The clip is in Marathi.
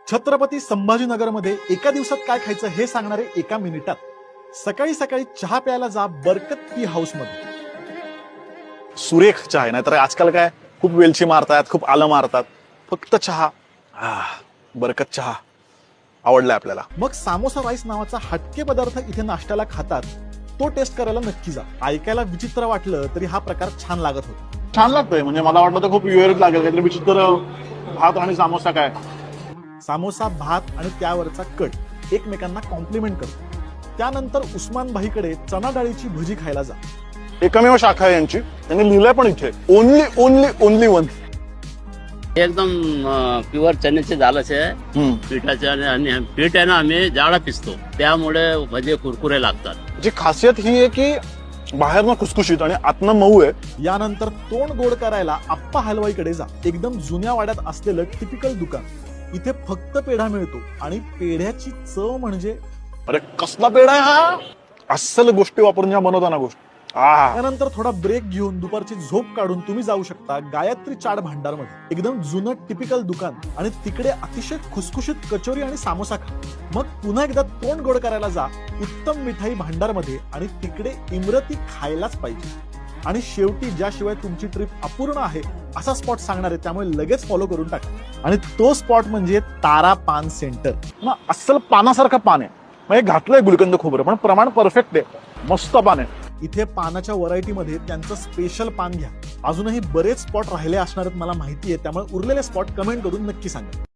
छत्रपती संभाजीनगरमध्ये एका दिवसात काय खायचं हे सांगणारे एका मिनिटात. सकाळी सकाळी चहा प्यायला जा बरकत टी हाऊस मध्ये. सुरेख चहा आहे. नाहीतर आजकाल काय खूप वेलची मारतात, खूप आलं मारतात. फक्त चहा. बरकत चहा आवडलाय आपल्याला. मग सामोसा राईस नावाचा हटके पदार्थ इथे नाश्त्याला खातात. तो टेस्ट करायला नक्की जा. ऐकायला विचित्र वाटलं तरी हा प्रकार छान लागत होता. छान लागतंय. म्हणजे मला वाटलं तर खूप वेळ लागेल, काहीतरी विचित्र. भात आणि सामोसा काय. सामोसा, भात आणि त्यावरचा कट एकमेकांना कॉम्प्लिमेंट करतो. त्यानंतर उस्मान भाईकडे चणा डाळीची भजी खायला जा. एकमेव शाखा आहे यांची. त्यांनी लिहिलंय पण इथे ओनली ओनली ओनली वन. एकदम प्युअर चण्याचे झालंच आहे पिठाचे आणि पीठ आहे ना आम्ही जाडा पिसतो त्यामुळे भजे कुरकुरे लागतात. जी खासियत ही आहे की बाहेरनं खुसखुशीत आणि आतनं मऊ आहे. यानंतर तोंड गोड करायला आप्पा हलवाईकडे जा. एकदम जुन्या वाड्यात असलेलं टिपिकल दुकान. इथे फक्त पेढा मिळतो आणि पेढ्याची चव म्हणजे अरे कसला पेढा आहे हा. अस्सल गोष्टी वापरून ज्या बनवताना गोष्टी. त्यानंतर थोडा ब्रेक घेऊन दुपारची झोप काढून तुम्ही जाऊ शकता गायत्री चाट भांडार मध्ये. एकदम जुनं टिपिकल दुकान आणि तिकडे अतिशय खुसखुशीत कचोरी आणि सामोसा खा. मग पुन्हा एकदा तोंड गोड करायला जा उत्तम मिठाई भांडार मध्ये आणि तिकडे इमरती खायलाच पाहिजे. आणि शेवटी ज्याशिवाय तुमची ट्रिप अपूर्ण आहे असा स्पॉट सांगणार आहे, त्यामुळे लगेच फॉलो करून टाका. आणि तो स्पॉट म्हणजे तारा पान सेंटर. अस्सल पानासारखं पान आहे. म्हणजे घातलंय गुलकंद खोबरं पण प्रमाण परफेक्ट आहे. मस्त पान आहे. इथे पानाच्या व्हरायटीमध्ये त्यांचं स्पेशल पान घ्या. अजूनही बरेच स्पॉट राहिले असणार आहेत मला माहिती आहे, त्यामुळे उरलेले स्पॉट कमेंट करून नक्की सांगा.